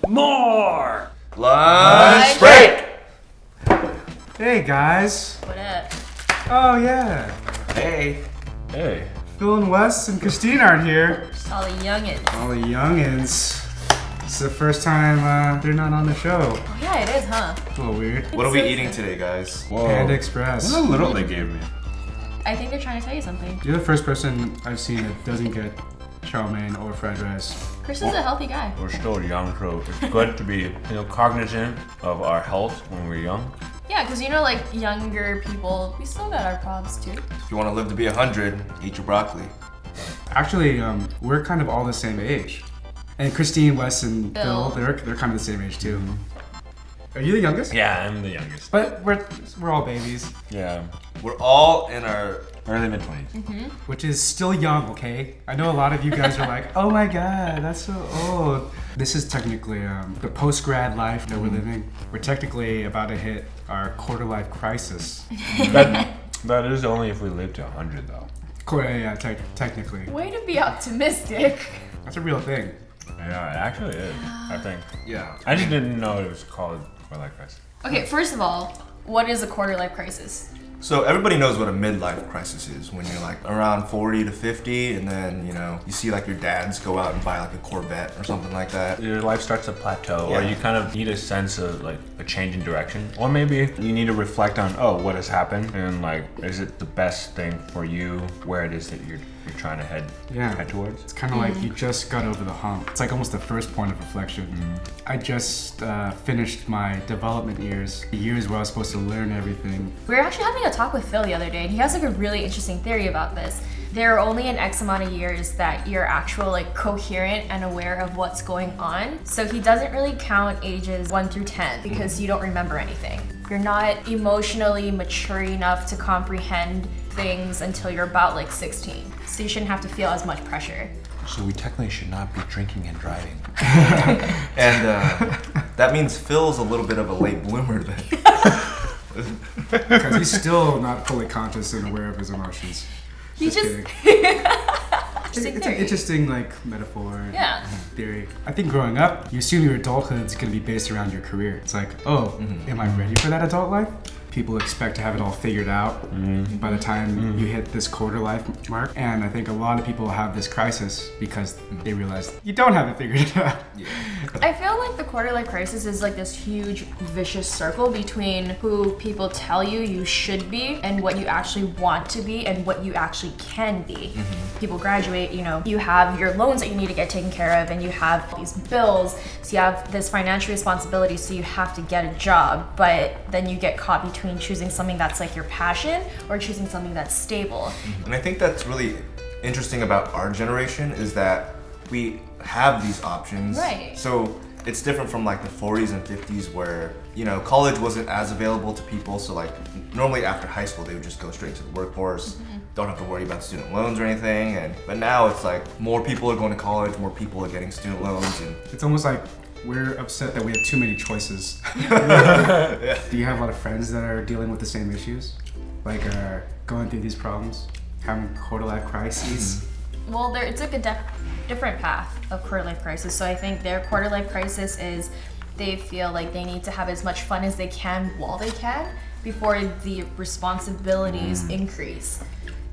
More! Lunch break! Hey guys. What up? Oh yeah. Hey. Hey. Phil and Wes and Christine aren't here. Just all the youngins. All the youngins. It's the first time they're not on the show. Oh yeah, it is, huh? It's a little weird. What are we eating today, guys? Whoa. Panda Express. Look how little they gave me. I think they're trying to tell you something. You're the first person I've seen that doesn't get chow mein or fried rice. Chris is a healthy guy. We're still young, so it's good to be, cognizant of our health when we're young. Yeah, because like younger people, we still got our problems too. If you want to live to be 100, eat your broccoli. Actually, we're kind of all the same age. And Christine, Wes, and Phil, they're kind of the same age too. Are you the youngest? Yeah, I'm the youngest. But we're all babies, Yeah, We're all in our... early mid-20s. which is still young, okay? I know a lot of you guys are like, oh my god, that's so old. This is technically the post-grad life that we're living. We're technically about to hit our quarter-life crisis. That is only if we live to 100, though. Yeah, technically. Way to be optimistic. That's a real thing. Yeah, it actually is, I think. Yeah. I just didn't know it was called Quarterlife Crisis. Okay, first of all, what is a quarter-life crisis? So everybody knows what a midlife crisis is, when you're like around 40 to 50 and then, you see like your dads go out and buy like a Corvette or something like that. Your life starts to plateau, or Yeah. you kind of need a sense of like a change in direction, or maybe you need to reflect on, what has happened, and like, is it the best thing for you where it is that you're trying to head towards? It's kind of like you just got over the hump. It's like almost the first point of reflection. I just finished my development years, the years where I was supposed to learn everything. We were actually having a talk with Phil the other day, and he has like a really interesting theory about this. There are only an X amount of years that you're coherent and aware of what's going on. So he doesn't really count ages 1 through 10 because you don't remember anything. You're not emotionally mature enough to comprehend things until you're about 16. So you shouldn't have to feel as much pressure. So we technically should not be drinking and driving. And that means Phil's a little bit of a late bloomer then. Because he's still not fully conscious and aware of his emotions. He just kidding. It's an theory. interesting metaphor and Yeah. theory. I think growing up, you assume your adulthood's gonna be based around your career. It's like, am I ready for that adult life? People expect to have it all figured out by the time you hit this quarter life mark. And I think a lot of people have this crisis because they realize you don't have it figured out. I feel like the quarter-life crisis is this huge vicious circle between who people tell you should be and what you actually want to be and what you actually can be. People graduate, you have your loans that you need to get taken care of, and you have these bills, so you have this financial responsibility, so you have to get a job, but then you get caught between choosing something that's your passion or choosing something that's stable. And I think that's really interesting about our generation is that we have these options. Right. So it's different from the 40s and 50s where, college wasn't as available to people. So normally after high school, they would just go straight to the workforce. Don't have to worry about student loans or anything. But now it's more people are going to college, more people are getting student loans. And It's almost like we're upset that we have too many choices. Do you have a lot of friends that are dealing with the same issues? Going through these problems? Having quarter-life crises? Well, they took a different path of quarter-life crisis. So I think their quarter-life crisis is they feel like they need to have as much fun as they can while they can before the responsibilities increase.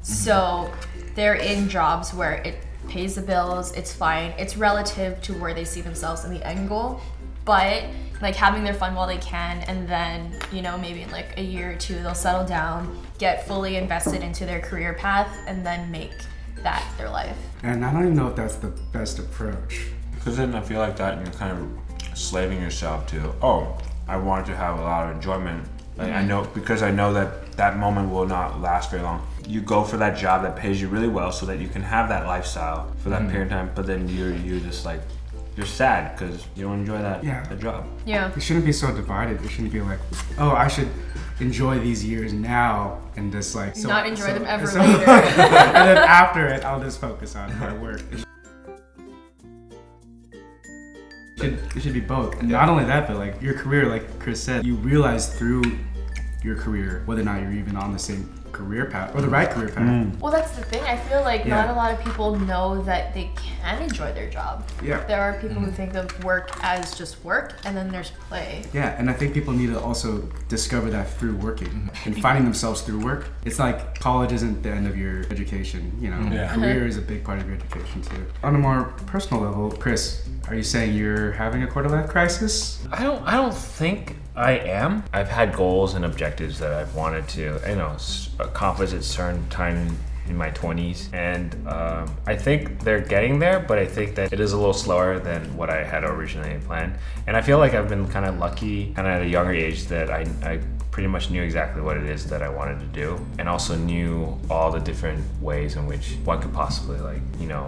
So they're in jobs where it pays the bills, it's fine, it's relative to where they see themselves in the end goal, but having their fun while they can, and then maybe in a year or two they'll settle down, get fully invested into their career path, and then make that their life. And I don't even know if that's the best approach. Because then I feel like that you're kind of slaving yourself to, I want to have a lot of enjoyment. I know that moment will not last very long. You go for that job that pays you really well so that you can have that lifestyle for that period of time, but then you're just you're sad because you don't enjoy that job. Yeah. It shouldn't be so divided. It shouldn't be I should enjoy these years now and just not enjoy them ever so- later. And then after it, I'll just focus on my work. It should be both. And not only that, but your career, like Chris said, you realize through your career whether or not you're even on the same career path or the right career path. Well, that's the thing. I feel like Yeah. not a lot of people know that they can enjoy their job. Yeah. There are people who think of work as just work, and then there's play. Yeah, and I think people need to also discover that through working and finding themselves through work. It's like college isn't the end of your education, you know. Yeah. Career is a big part of your education too. On a more personal level, Chris, are you saying you're having a quarter-life crisis? I don't think I am. I've had goals and objectives that I've wanted to, accomplish at certain time in my 20s, and I think they're getting there, but I think that it is a little slower than what I had originally planned. And I feel like I've been kind of lucky, kind of at a younger age, that I pretty much knew exactly what it is that I wanted to do, and also knew all the different ways in which one could possibly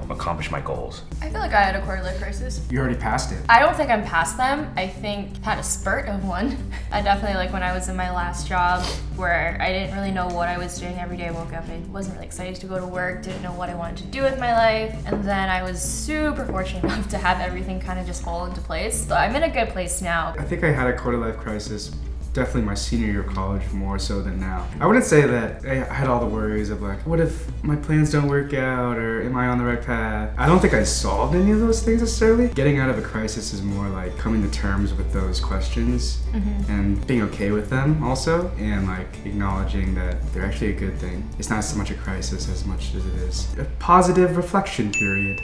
accomplish my goals. I feel like I had a quarter-life crisis. You already passed it. I don't think I'm past them. I think I had a spurt of one. I definitely, like when I was in my last job where I didn't really know what I was doing every day. I woke up, I wasn't really excited to go to work, didn't know what I wanted to do with my life. And then I was super fortunate enough to have everything kind of just fall into place. So I'm in a good place now. I think I had a quarter-life crisis definitely my senior year of college more so than now. I wouldn't say that I had all the worries of like, what if my plans don't work out, or am I on the right path? I don't think I solved any of those things necessarily. Getting out of a crisis is more like coming to terms with those questions and being okay with them also, and like acknowledging that they're actually a good thing. It's not so much a crisis as much as it is a positive reflection period.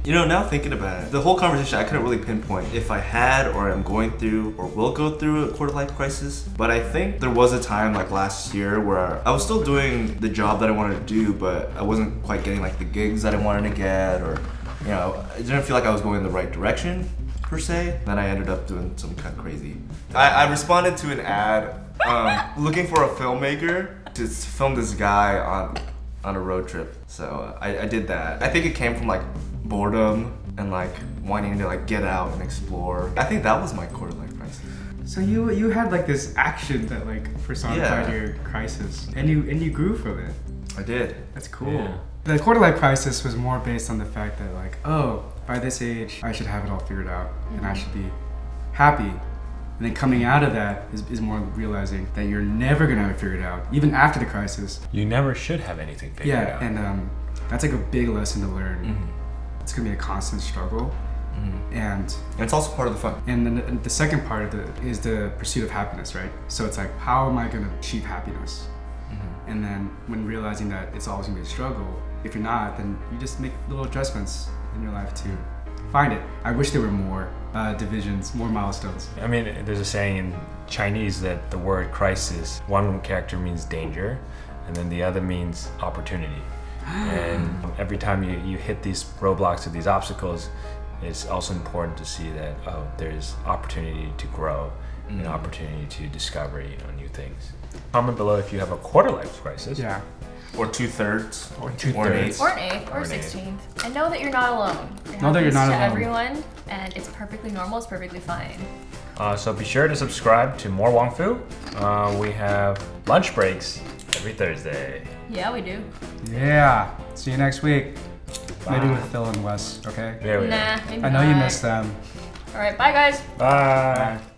You know, now thinking about it, the whole conversation, I couldn't really pinpoint if I had or am going through or will go through a quarter-life crisis. But I think there was a time like last year where I was still doing the job that I wanted to do, but I wasn't quite getting like the gigs that I wanted to get, or, you know, I didn't feel like I was going in the right direction per se. Then I ended up doing some kind of crazy. I responded to an ad looking for a filmmaker to film this guy on a road trip. So I did that. I think it came from like boredom and like wanting to like get out and explore. I think that was my quarter-life crisis. So you had like this action that like personified your crisis, and you grew from it. I did. That's cool. Yeah. The quarter-life crisis was more based on the fact that like, oh, by this age, I should have it all figured out, and I should be happy. And then coming out of that is more realizing that you're never gonna have it figured out, even after the crisis. You never should have anything figured out. Yeah, and that's like a big lesson to learn. It's gonna be a constant struggle, and it's also part of the fun. And then the second part of it is the pursuit of happiness, right? So it's like, how am I gonna achieve happiness? And then when realizing that it's always gonna be a struggle, if you're not, then you just make little adjustments in your life to find it. I wish there were more divisions, more milestones. I mean, there's a saying in Chinese that the word crisis, one character means danger, and then the other means opportunity. And every time you hit these roadblocks or these obstacles, it's also important to see that there's opportunity to grow and opportunity to discover new things. Comment below if you have a quarter-life crisis. Yeah. Or 2/3. Or Or an 2/3. eighth. Or an 8th or Or an 16th. And know that you're not alone. It Know that you're happens not to alone. everyone, and it's perfectly normal, it's perfectly fine. So be sure to subscribe to More Wong Fu. We have lunch breaks every Thursday. Yeah, we do. Yeah. See you next week. Maybe Bye. with Phil and Wes, okay? There we go. Nah, maybe I know you not. missed them. All right, bye guys. Bye. Bye.